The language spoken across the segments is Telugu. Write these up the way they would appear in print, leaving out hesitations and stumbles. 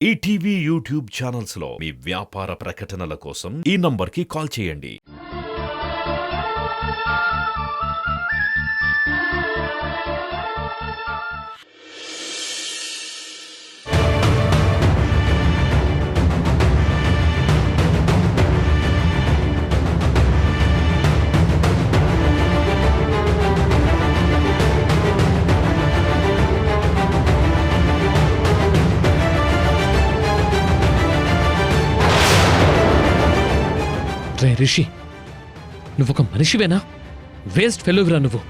ఈటీవీ యూట్యూబ్ ఛానల్స్ లో మీ వ్యాపార ప్రకటనల కోసం ఈ నంబర్కి కాల్ చేయండి. రే రిషి, నువ్వొక మనిషివేనా? వేస్ట్ ఫెలోవిరా నువ్వు.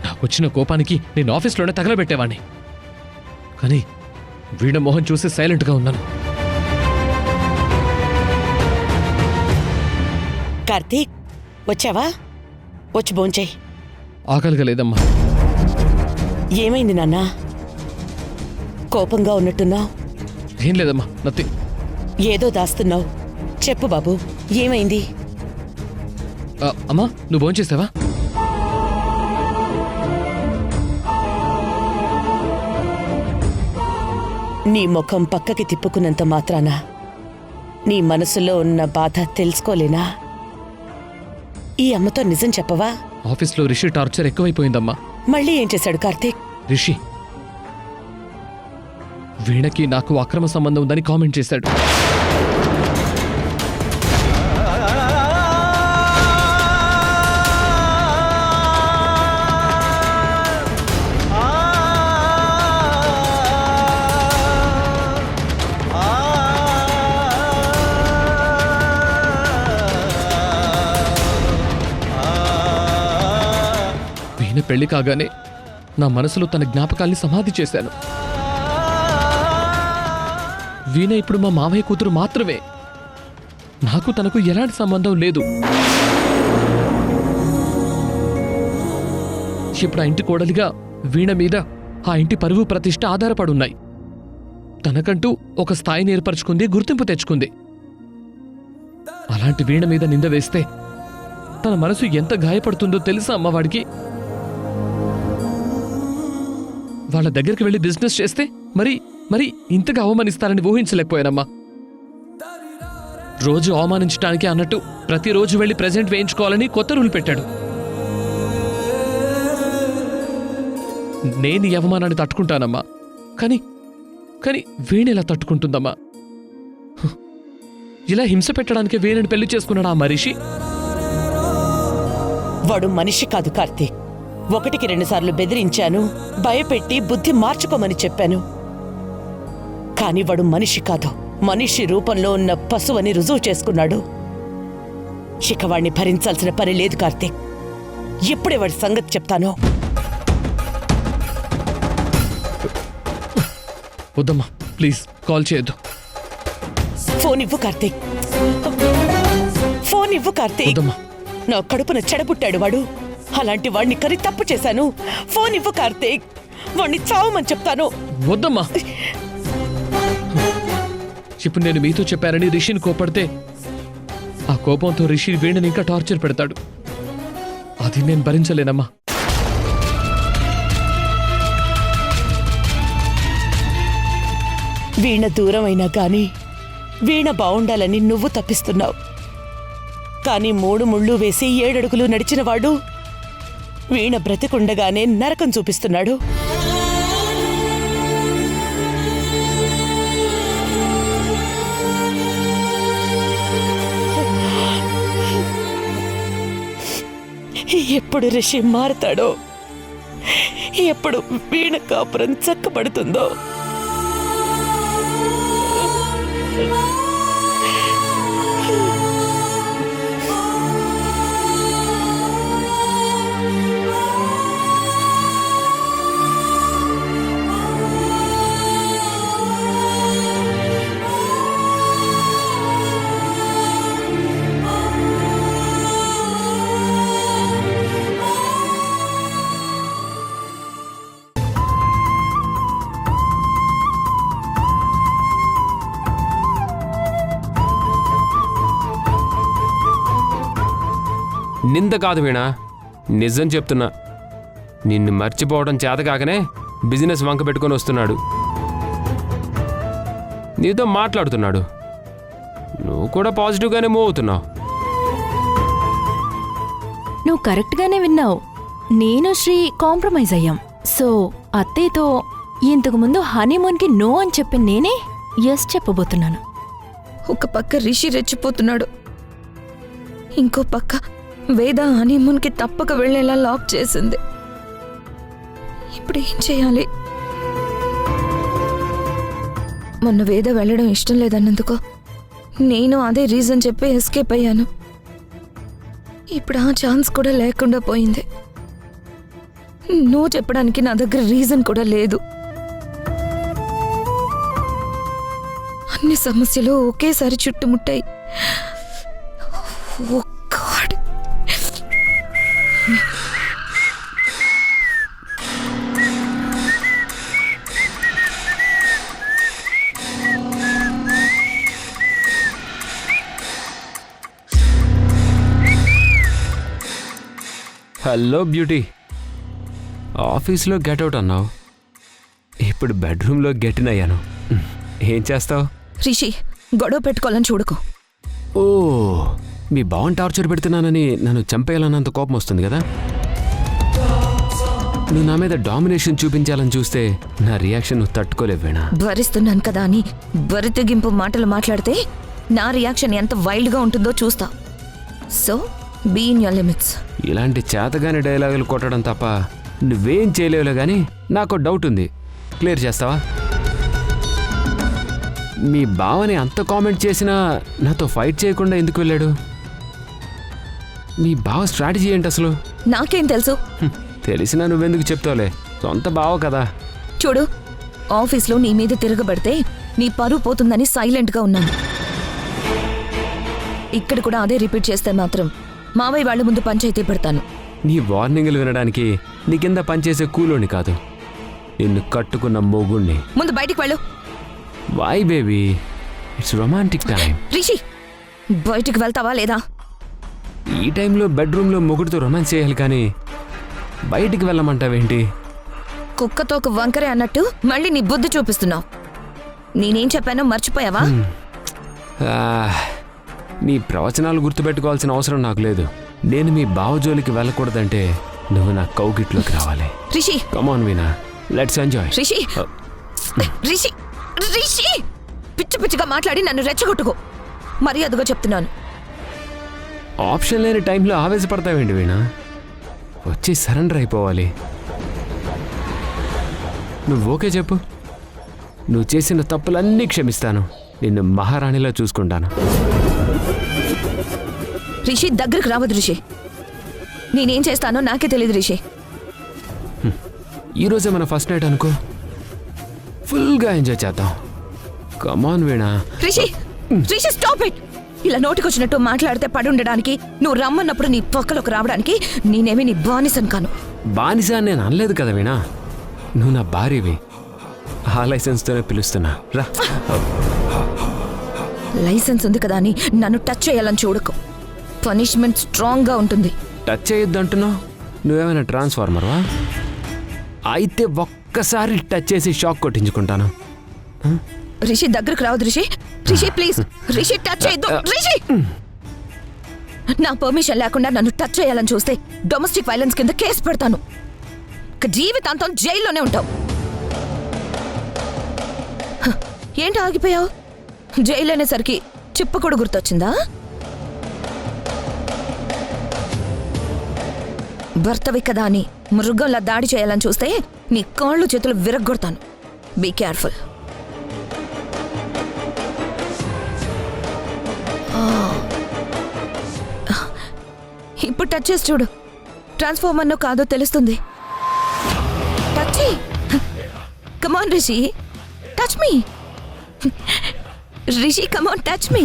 నాకొచ్చిన కోపానికి నేను ఆఫీస్లోనే తగలబెట్టేవాణ్ణి, కానీ వీణ మోహన్ చూసి సైలెంట్గా ఉన్నాను. కార్తీక్, వచ్చావా? వచ్చి భోంచేయ్. ఆకలిగా లేదమ్మా. ఏమైంది నాన్నా? కోపంగా ఉన్నట్టున్నావు. ఏం లేదమ్మా, నథింగ్. ఏదో దాస్తున్నావు. చెప్పు బాబు, ఏమైంది? అమ్మా, నువ్వు భోంచేసావా? నీ ముఖం పక్కకి తిప్పుకున్నంత మాత్రాన నీ మనసులో ఉన్న బాధ తెలుసుకోలేనా? ఈ అమ్మతో నిజం చెప్పవా? ఆఫీస్లో రిషి టార్చర్ ఎక్కువైపోయిందమ్మా. మళ్ళీ ఏం చేశాడు కార్తీక్? రిషి వీణకి నాకు అక్రమ సంబంధం ఉందని కామెంట్ చేశాడు. వీణ పెళ్లి కాగానే నా మనసులో తన జ్ఞాపకాల్ని సమాధి చేశాను. వీణ ఇప్పుడు మా మామయ్య కూతురు మాత్రమే. నాకు తనకు ఎలాంటి సంబంధం లేదు. ఇప్పుడు ఆ ఇంటి కోడలిగా వీణ మీద ఆ ఇంటి పరువు ప్రతిష్ఠ ఆధారపడున్నాయి. తనకంటూ ఒక స్థాయిని ఏర్పరచుకుంది, గుర్తింపు తెచ్చుకుంది. అలాంటి వీణ మీద నింద వేస్తే తన మనసు ఎంత గాయపడుతుందో తెలుసా అమ్మవాడికి? వాళ్ళ దగ్గరికి వెళ్ళి బిజినెస్ చేస్తే మరి మరి ఇంతగా అవమానిస్తారని ఊహించలేకపోయానమ్మా. రోజు అవమానించడానికి అన్నట్టు ప్రతిరోజు వెళ్ళి ప్రెజెంట్ వేయించుకోవాలని కొత్త రూల్ పెట్టాడు. నేను ఈ అవమానాన్ని తట్టుకుంటానమ్మా, కానీ వీణెలా తట్టుకుంటుందమ్మా? ఇలా హింస పెట్టడానికి వీణని పెళ్లి చేసుకున్నాడు ఆ మనిషి. వాడు మనిషి కాదు కార్తీక్. 1కి 2 సార్లు బెదిరించాను, భయపెట్టి బుద్ధి మార్చుకోమని చెప్పాను. కాని వాడు మనిషి కాదు, మనిషి రూపంలో ఉన్న పశువని రుజువు చేసుకున్నాడు. ఇక వాడిని భరించాల్సిన పని లేదు కార్తీక్. ఎప్పుడే వాడి సంగతి చెప్తానో. వద్దమ్మా, ప్లీజ్ కాల్ చేయొద్దు. ఫోన్ ఇవ్వు కార్తీక్, ఫోన్ ఇవ్వు కార్తీక్. వద్దమ్మా. నా కడుపున చెడబుట్టాడు వాడు. అలాంటి వాడిని కరి తప్పు చేశాను. ఫోన్ ఇవ్వు కార్తీక్, వాడిని చావమని చెప్తాను. వద్దమ్మా. ఇప్పుడు నేను మీతో చెప్పానని రిషిని కోపడితే ఆ కోపంతో రిషి వీణని ఇంకా టార్చర్ పెడతాడు. అది నేను భరించలేనమ్మా. వీణ దూరమైనా గాని వీణ బావుండాలని నువ్వు తప్పిస్తున్నావు. కానీ 3 ముళ్ళు వేసి 7 అడుగులు నడిచిన వాడు వీణ బ్రతికుండగానే నరకం చూపిస్తున్నాడు. ఎప్పుడు రిషి మారతాడో, ఎప్పుడు వీణ కాపురం చక్కబడుతుందో. నింద కాదు వీణా, నిజం చెప్తున్నా. నిన్ను మర్చిపోవడం చేతకాకనే బిజినెస్ వంక పెట్టుకొని వస్తున్నాడు. నీతో మాట్లాడుతున్నాడు. నువ్వు కూడా పాజిటివ్గానే మూవ్ అవుతున్నావు. నువ్వు కరెక్ట్గానే విన్నావు. నేను శ్రీ కాంప్రమైజ్ అయ్యాం. సో అత్తయ్యతో ఇంతకు ముందు హనీమూన్కి నో అని చెప్పి నేనే ఎస్ చెప్పబోతున్నాను. ఒక పక్క రిషి రెచ్చిపోతున్నాడు, ఇంకో పక్క వేద హనీమూన్కి తప్పక వెళ్ళేలా లాక్ చేసింది. ఇప్పుడు ఏం చేయాలి? మొన్న వేద వెళ్ళడం ఇష్టం లేదన్నందుకు నేను అదే రీజన్ చెప్పి ఎస్కేప్ అయ్యాను. ఇప్పుడు ఆ ఛాన్స్ కూడా లేకుండా పోయింది. నో చెప్పడానికి నా దగ్గర రీజన్ కూడా లేదు. అన్ని సమస్యలు ఒకేసారి చుట్టుముట్టాయి. ఓ గాడ్. Hello beauty. ఆఫీస్లో గెట్అవుట్ అన్నావు, ఇప్పుడు బెడ్రూమ్లో గెటిన్ అయ్యాను. ఏం చేస్తావు? రిషి, గొడవ పెట్టుకోవాలని చూడకు. ఓ, మీ బావన్ టార్చర్ పెడుతున్నానని నన్ను చంపేయాలన్నంత కోపం వస్తుంది కదా. నువ్వు నా మీద డామినేషన్ చూపించాలని చూస్తే నా రియాక్షన్ నువ్వు తట్టుకోలేవేనా? భరిస్తున్నాను కదా అని బరితెగింపు మాటలు మాట్లాడితే నా రియాక్షన్ ఎంత వైల్డ్గా ఉంటుందో చూస్తా. So be in your limits. ఇలాంటి చేతగాని డైలాగులు కొట్టడం తప్ప నువ్వేం చేయలేవులే కానీ నాకు డౌట్ ఉంది. క్లియర్ చేస్తావా? మీ బావని అంత కామెంట్ చేసినా నాతో ఫైట్ చేయకుండా ఎందుకు వెళ్ళాడు? మీ బావ స్ట్రాటజీ ఏంటి అసలు? నాకేం తెలుసు? తెలిసినా నువ్వెందుకు చెప్తావులే, సొంత బావ కదా. చూడు, ఆఫీస్లో నీ మీద తిరగబడితే నీ పరువు పోతుందని సైలెంట్గా ఉన్నాను. ఇక్కడ కూడా అదే రిపీట్ చేస్తే మాత్రం మావయ్య వాళ్ళ ముందు పంచాయతీ పెడతాను. నీ వార్నింగ్లు వినడానికి నీ కింద పనిచేసే కూలోని కాదు, నిన్ను కట్టుకున్న మొగుణ్ణి. ముందు బయటికి వెళ్ళు. Why baby, it's romantic time. Rishi, బయటికి వెళ్తావా లేదా? ఈ టైంలో బెడ్రూమ్లో మొగుడితో రొమాన్స్ చేయాలి కానీ బయటికి వెళ్ళమంటావేంటి? కుక్కతో ఒక వంకరే అన్నట్టు మళ్ళీ నీ బుద్ధి చూపిస్తున్నావు. నేనేం చెప్పానో మర్చిపోయావా? ఆ, నీ ప్రవచనాలు గుర్తుపెట్టుకోవాల్సిన అవసరం నాకు లేదు. నేను మీ బావ జోలికి వెళ్ళకూడదంటే నువ్వు నా కౌగిట్లోకి రావాలి. రిషి, కమాన్ వీణా, లెట్స్ ఎంజాయ్. రిషి, రిషి, రిషి, పిచ్చి పిచ్చిగా మాట్లాడి నన్ను రెచ్చగొట్టుకో. మర్యాదగా చెప్తున్నాను. ఆప్షన్ లేని టైంలో ఆవేశపడతావేంటి వీణా? వచ్చి సరెండర్ అయిపోవాలి. నువ్వు ఓకే చెప్పు, నువ్వు చేసిన తప్పులన్నీ క్షమిస్తాను, నిన్ను మహారాణిలా చూసుకుంటాను. రిషి, దగ్గరకు రావద్దు రిషి. నేనేం చేస్తానో నాకే తెలియదు రిషి. ఈరోజే మన ఫస్ట్ నైట్ అనుకో, ఫుల్గా ఎంజాయ్ చేద్దాం. Come on Veena. Rishi, Rishi, stop it. ఇలా నోటికొచ్చినట్టు మాట్లాడితే పడుండడానికి, నువ్వు రమ్మన్నప్పుడు నీ పక్కలోకి రావడానికి నేనేమి నీ బానిసను కాను. బానిస అని నేను అనలేదు కదా వీణా, నువ్వు నా భార్యవి. ఆ లైసెన్స్తోనే పిలుస్తున్నా, రా. లైసెన్స్ ఉంది కదా అని నన్ను టచ్ చేయాలని చూడకు. పనిష్మెంట్ స్ట్రాంగ్గా ఉంటుంది. టచ్ చేయొద్దు అంటున్నావు, నువ్వేమైనా ట్రాన్స్ఫార్మర్వా? అయితే ఒక్కసారి టచ్ చేసి షాక్ కొట్టించుకుంటాను. రిషి, దగ్గరకు రావద్దు రిషి. రిషి ప్లీజ్, రిషి టచ్ చేయొద్దు. రిషి, నా పర్మిషన్ లేకుండా నన్ను టచ్ చేయాలని చూస్తే డొమెస్టిక్ వైలెన్స్ కింద కేసు పెడతాను. జీవితాంతం జైల్లోనే ఉంటావు. ఏంటి ఆగిపోయావు? జైలు అనేసరికి చిప్పకూడు గుర్తొచ్చిందా? భర్తవి కదా అని మృగంలా దాడి చేయాలని చూస్తే నీ కాళ్ళు చేతులు విరగ్గొడతాను. Be careful. ఇప్పుడు టచ్ చేసి చూడు, ట్రాన్స్ఫార్మర్నో కాదో తెలుస్తుంది. Touch. Come on Rishi, touch me. Rishi, come on touch me.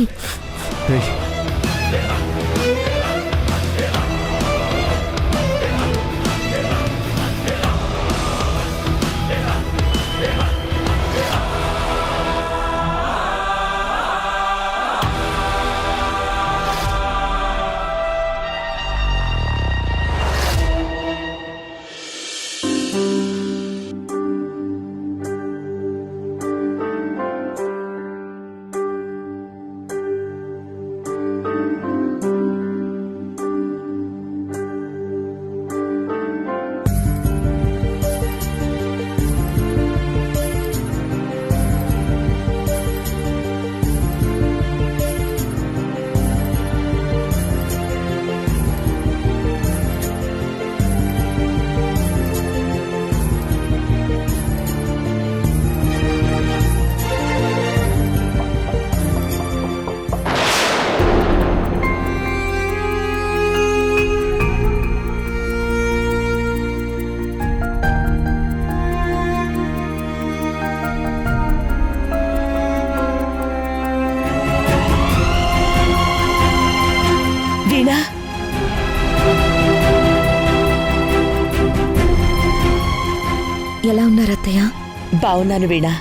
బావున్నాను వీణా.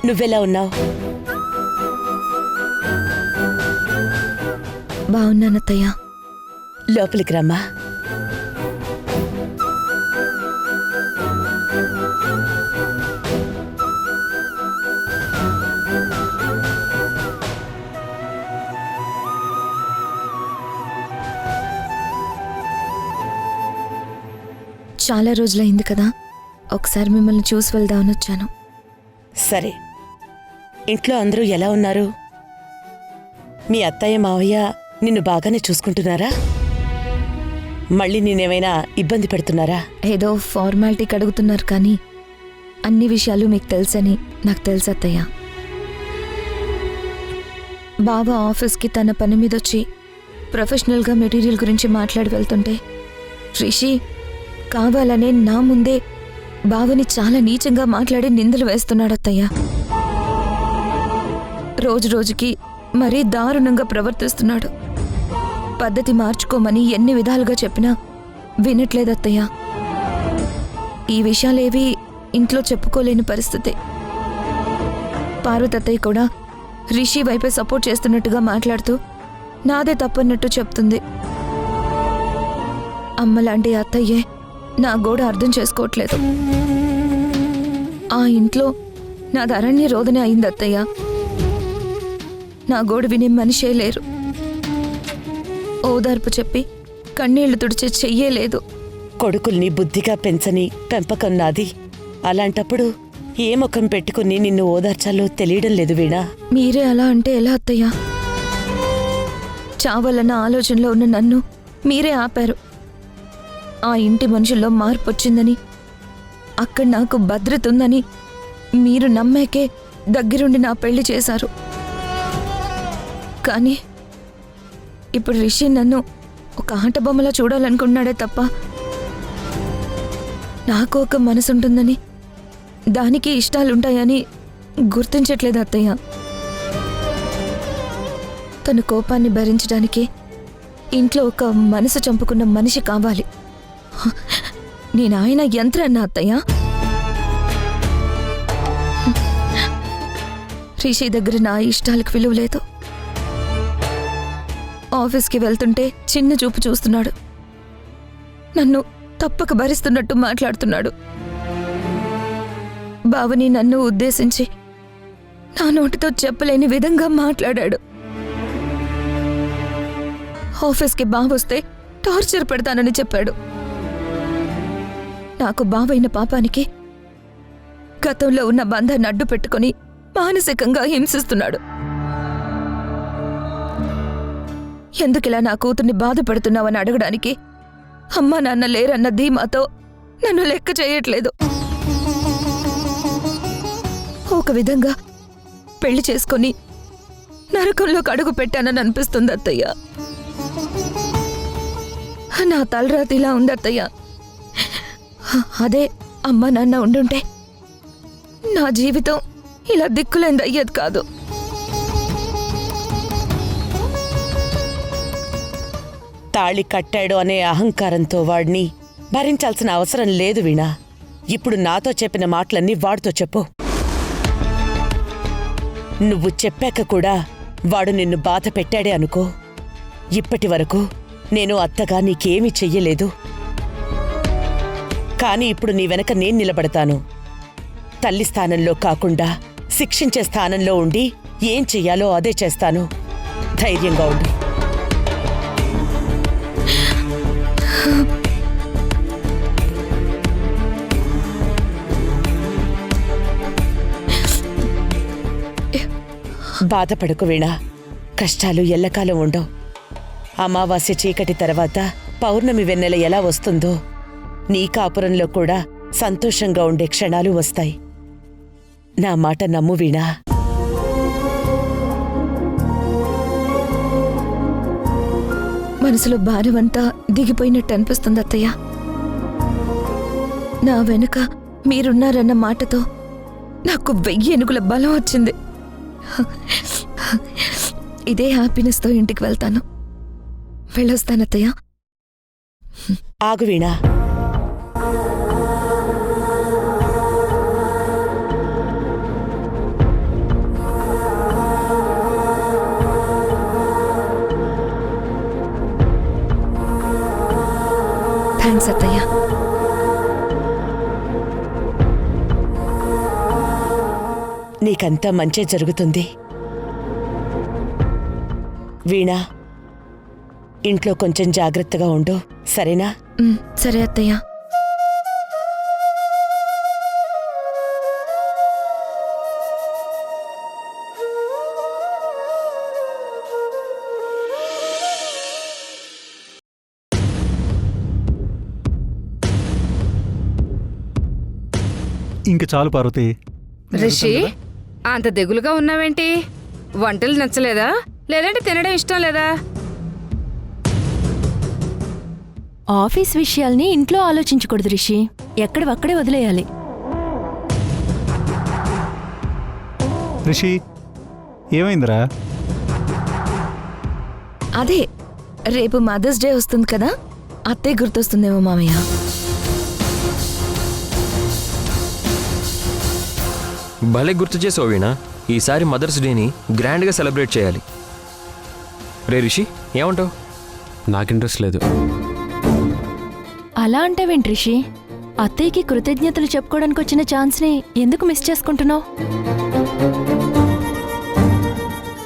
నువ్వెలా ఉన్నావు? బాగున్నానత్తయ్య. లోపలికి రమ్మా. చాలా రోజులైంది కదా, ఒకసారి మిమ్మల్ని చూసి వెళ్దామని వచ్చాను. సరే, ఇంట్లో అందరూ ఎలా ఉన్నారు? మీ అత్తయ్య మావయ్య నిన్ను బాగానే చూసుకుంటున్నారా? మళ్ళీ నేనేమైనా ఇబ్బంది పెడుతున్నారా? ఏదో ఫార్మాలిటీకి అడుగుతున్నారు కానీ అన్ని విషయాలు మీకు తెలుసని నాకు తెలుసు అత్తయ్య. బావ ఆఫీస్కి తన పని మీద వచ్చి ప్రొఫెషనల్గా మెటీరియల్ గురించి మాట్లాడి వెళ్తుంటే రిషి కావాలనే నా ముందే బావని చాలా నీచంగా మాట్లాడి నిందలు వేస్తున్నాడు అత్తయ్య. రోజు రోజుకి మరీ దారుణంగా ప్రవర్తిస్తున్నాడు. పద్ధతి మార్చుకోమని ఎన్ని విధాలుగా చెప్పినా వినట్లేదత్తయ్య. ఈ విషయాలేవి ఇంట్లో చెప్పుకోలేని పరిస్థితి. పార్వతత్తయ్య కూడా రిషి వైపే సపోర్ట్ చేస్తున్నట్టుగా మాట్లాడుతూ నాదే తప్పన్నట్టు చెప్తుంది. అమ్మలాంటి అత్తయ్యే నా గోడ అర్థం చేసుకోవట్లేదు. ఆ ఇంట్లో నాది అరణ్య రోదనే అయింది అత్తయ్య. నా గోడ వినే మనిషే లేరు. ఓదార్పు చెప్పి కన్నీళ్లు తుడిచే చెయ్యే లేదు. కొడుకుల్ని బుద్ధిగా పెంచని పెంపకం నాది. అలాంటప్పుడు ఏ ముఖం పెట్టుకుని నిన్ను ఓదార్చాలో తెలియడం లేదు వీణా. మీరే అలా అంటే ఎలా అత్తయ్య? చావాలన్న ఆలోచనలో ఉన్న నన్ను మీరే ఆపారు. ఆ ఇంటి మనుషుల్లో మార్పు వచ్చిందని, అక్కడ నాకు భద్రత ఉందని మీరు నమ్మాకే దగ్గరుండి నా పెళ్లి చేశారు. కానీ ఇప్పుడు రిషి నన్ను ఒక ఆట బొమ్మలా చూడాలనుకున్నాడే తప్ప నాకు ఒక మనసుంటుందని, దానికి ఇష్టాలుంటాయని గుర్తించట్లేదు అత్తయ్య. తన కోపాన్ని భరించడానికి ఇంట్లో ఒక మనసు చంపుకున్న మనిషి కావాలి. నేను ఆయన యంత్రాన్న అత్తయ్య. రిషి దగ్గర నా ఇష్టాలకు విలువ లేదు. ఆఫీస్కి వెళ్తుంటే చిన్న చూపు చూస్తున్నాడు. నన్ను తప్పక భరిస్తున్నట్టు మాట్లాడుతున్నాడు. బావని నన్ను ఉద్దేశించి నా నోటితో చెప్పలేని విధంగా మాట్లాడాడు. ఆఫీస్కి బావొస్తే టార్చర్ పెడతానని చెప్పాడు. నాకు బావైన పాపానికి గతంలో ఉన్న బంధాన్ని అడ్డు పెట్టుకుని మానసికంగా హింసిస్తున్నాడు. ఎందుకిలా నా కూతుర్ని బాధ పెడుతున్నావని అడగడానికి అమ్మా నాన్న లేరన్న ధీమాతో నన్ను లెక్క చేయట్లేదు. ఒక విధంగా పెళ్లి చేసుకుని నరకంలోకి అడుగు పెట్టానని అనిపిస్తుంది అత్తయ్య. నా తలరాతి ఇలా ఉంది అత్తయ్య. అదే అమ్మా నాన్న ఉండుంటే నా జీవితం ఇలా దిక్కులేంది అయ్యేది కాదు. తాళి కట్టాడు అనే అహంకారంతో వాడిని భరించాల్సిన అవసరం లేదు వీణా. ఇప్పుడు నాతో చెప్పిన మాటలన్నీ వాడితో చెప్పు. నువ్వు చెప్పాక కూడా వాడు నిన్ను బాధ పెట్టాడే అనుకో. ఇప్పటి వరకు నేను అత్తగా నీకేమీ చెయ్యలేదు. కాని ఇప్పుడు నీ వెనక నేను నిలబడతాను. తల్లి స్థానంలో కాకుండా శిక్షించే స్థానంలో ఉండి ఏం చెయ్యాలో అదే చేస్తాను. ధైర్యంగా ఉండు. బాధపడకు వీణా. కష్టాలు ఎల్లకాలం ఉండవు. అమావాస్య చీకటి తర్వాత పౌర్ణమి వెన్నెల ఎలా వస్తుందో నీ కాపురంలో కూడా సంతోషంగా ఉండే క్షణాలు వస్తాయి. నా మాట నమ్ము వీణా. మనసులో భారమంతా దిగిపోయినట్టు అనిపిస్తుంది అత్తయ్య. నా వెనుక మీరున్నారన్న మాటతో నాకు 1000 ఏనుగుల బలం వచ్చింది. ఇదే హ్యాపీనెస్తో ఇంటికి వెళ్తాను. వెళ్ళొస్తానత్తయ్య. ఆగు వీణా. థ్యాంక్స్ అత్తయ్య. నీకంతా మంచే జరుగుతుంది. వీణా, ఇంట్లో కొంచెం జాగ్రత్తగా ఉండు, సరేనా? సరే అత్తయ్య. ఇంక చాలు పార్వతి. రిషి, అంత దిగులుగా ఉన్నావేంటి? వంటలు నచ్చలేదా, లేదంటే తినడం ఇష్టం లేదా? ఆఫీస్ విషయాల్ని ఇంట్లో ఆలోచించకూడదు రిషి, ఎక్కడివక్కడే వదిలేయాలి. రిషి, ఏమైందిరా? అదే రేపు మదర్స్ డే వస్తుంది కదా, అత్తయ్య గుర్తొస్తుందేమో మామయ్య. భలే గుర్తు చేసావు వీణా. ఈసారి మదర్స్ డేని గ్రాండ్గా సెలబ్రేట్ చేయాలి. రే రిషి, ఏమంటావు? నాకు ఇంట్రెస్ట్ లేదు. అలా అంటావేంటి రిషి? అత్తయ్యకి కృతజ్ఞతలు చెప్పుకోవడానికి వచ్చిన ఛాన్స్ని ఎందుకు మిస్ చేసుకుంటున్నావు?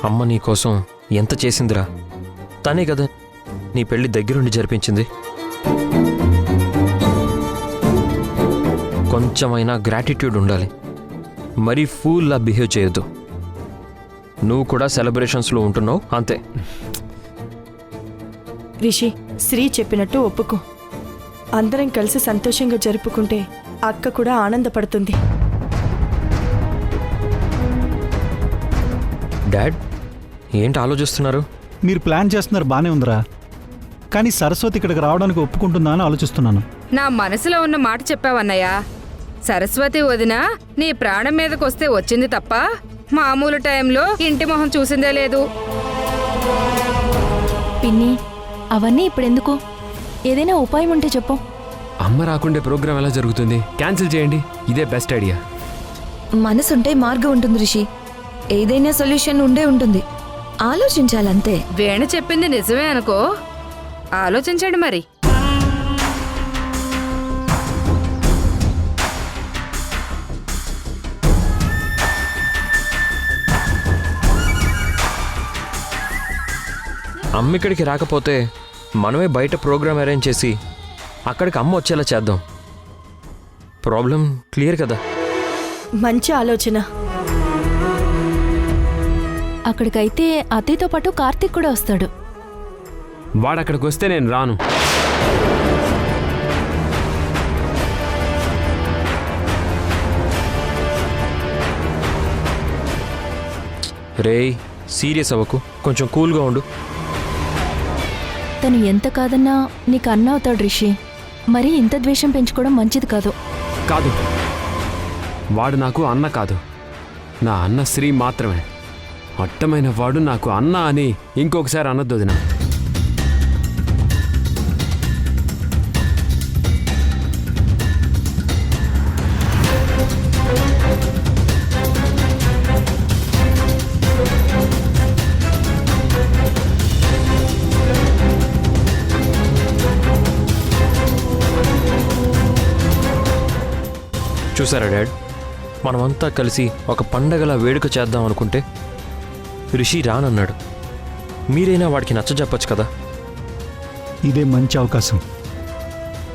అమ్మ నీ కోసం ఎంత చేసిందిరా. తనే కదా నీ పెళ్లి దగ్గరుండి జరిపించింది. కొంచెమైనా గ్రాటిట్యూడ్ ఉండాలి. మరీ ఫూల్లా బిహేవ్ చేయొద్దు. నువ్వు కూడా సెలబ్రేషన్స్లో ఉంటున్నావు అంతే. రిషి, శ్రీ చెప్పినట్టు ఒప్పుకో. అందరం కలిసి సంతోషంగా జరుపుకుంటే అక్క కూడా ఆనందపడుతుంది. డాడ్, ఏంటి ఆలోచిస్తున్నారు? మీరు ప్లాన్ చేస్తున్నారు బానే ఉందిరా, కానీ సరస్వతి ఇక్కడికి రావడానికి ఒప్పుకుంటుందా అని ఆలోచిస్తున్నాను. నా మనసులో ఉన్న మాట చెప్పావన్నయ్య. సరస్వతి వదిన నీ ప్రాణం మీదకొస్తే వచ్చింది తప్ప మామూలు టైంలో ఇంటి మొహం చూసిందే లేదు. పిన్ని, అవన్నీ ఇప్పుడెందుకు? ఏదైనా ఉపాయం ఉంటే చెప్పు. అమ్మ రాకుండే ప్రోగ్రామ్ ఎలా జరుగుతుంది? క్యాన్సిల్ చేయండి, ఇదే బెస్ట్ ఐడియా. మనసుంటే మార్గం ఉంటుంది రిషి. ఏదైనా సొల్యూషన్ ఉండే ఉంటుంది. ఆలోచించాలంతే. వేణ చెప్పింది నిజమే అనుకో, ఆలోచించండి మరి. అమ్మ ఇక్కడికి రాకపోతే మనమే బయట ప్రోగ్రామ్ అరేంజ్ చేసి అక్కడికి అమ్మ వచ్చేలా చేద్దాం. ప్రాబ్లం క్లియర్ కదా? మంచి ఆలోచన. అక్కడికైతే అత్తయ్యతో పాటు కార్తీక్ కూడా వస్తాడు. వాడు అక్కడికి వస్తే నేను రాను. రేయ్, సీరియస్ అవ్వకు, కొంచెం కూల్గా ఉండు. తను ఎంత కాదన్నా నీకు అన్న అవుతాడు రిషి. మరీ ఇంత ద్వేషం పెంచుకోవడం మంచిది కాదు. కాదు, వాడు నాకు అన్న కాదు, నా అన్న శ్రీ మాత్రమే. అట్టమైన వాడు నాకు అన్న అని ఇంకొకసారి అనొద్దు వదినా. చూసారా డాడ్, మనమంతా కలిసి ఒక పండగలా వేడుక చేద్దాం అనుకుంటే రిషి రానన్నాడు. మీరైనా వాడికి నచ్చజెప్పచ్చు కదా. ఇదే మంచి అవకాశం.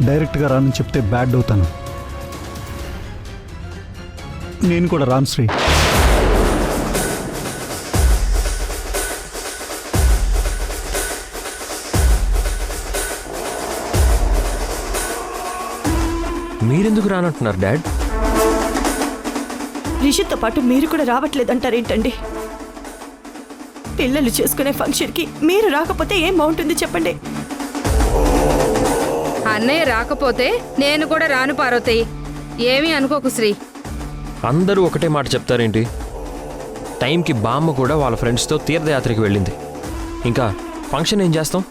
డైరెక్ట్గా రానని చెప్తే బ్యాడ్ అవుతాను. నేను కూడా రాను శ్రీ. మీరెందుకు రానంటున్నారు డాడ్? రిషితో పాటు మీరు కూడా రావట్లేదంటారేంటండి? పిల్లలు చేసుకునే ఫంక్షన్కి మీరు రాకపోతే ఏం బాగుంటుంది చెప్పండి. అన్నయ్య రాకపోతే నేను కూడా రాను పార్వతి. ఏమీ అనుకోకు శ్రీ. అందరూ ఒకటే మాట చెప్తారేంటి? టైంకి బామ్మ కూడా వాళ్ళ ఫ్రెండ్స్తో తీర్థయాత్రకి వెళ్ళింది. ఇంకా ఫంక్షన్ ఏం చేస్తాం?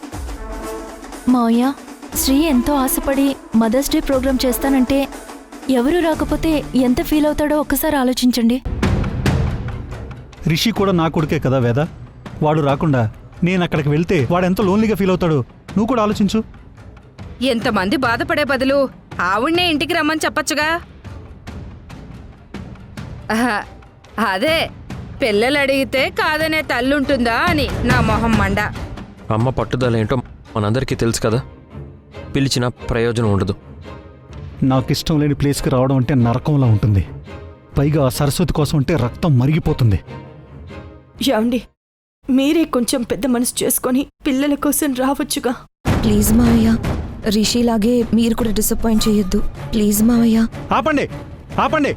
మావయ్య, శ్రీ ఎంతో ఆశపడి మదర్స్ డే ప్రోగ్రాం చేస్తానంటే ఎవరు రాకపోతే ఎంత ఫీల్ అవుతాడో ఒక్కసారి ఆలోచించండి. రిషి కూడా నా కొడుకే కదా వేద. వాడు రాకుండా నేను అక్కడికి వెళ్తే వాడు ఎంత లోన్లీగా ఫీల్ అవుతాడో నువ్వు కూడా ఆలోచించు. ఎంతమంది బాధపడే బదులు ఆవిడ్నే ఇంటికి రమ్మని చెప్పచ్చుగా. ఆహా, అదే పిల్లలు అడిగితే కాదనే తల్లుంటుందా అని నా మొహం మండ. అమ్మ పట్టుదల ఏంటో మనందరికీ తెలుసు కదా, పిలిచిన ప్రయోజనం ఉండదు. నాకు ఇష్టం లేని ప్లేస్కి రావడం అంటే నరకంలా ఉంటుంది. పైగా ఆ సరస్వతి కోసం అంటే రక్తం మరిగిపోతుంది. ఏమండి, మీరే కొంచెం పెద్ద మనసు చేసుకొని పిల్లల కోసం రావచ్చుగా. ప్లీజ్ మావయ్య, రిషిలాగే మీరు కూడా డిసప్పాయింట్ చేయొద్దు. ప్లీజ్ మావయ్య. ఆపండి, ఆపండి.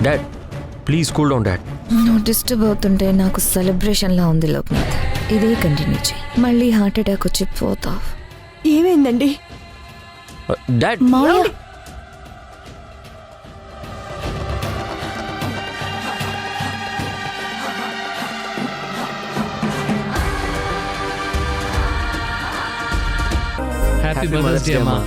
Dad please cool down dad. నువ్వు డిస్టర్బ్ అవుతుంటే నాకు సెలబ్రేషన్లా ఉంది లోక్నాథ్. ఇదే కంటిన్యూ చేయి, మళ్ళీ హార్ట్ అటాక్ వచ్చి పోతావు. ఏమైందండి? డాడ్ మావయ్య, హ్యాపీ మదర్స్ డే అమ్మా.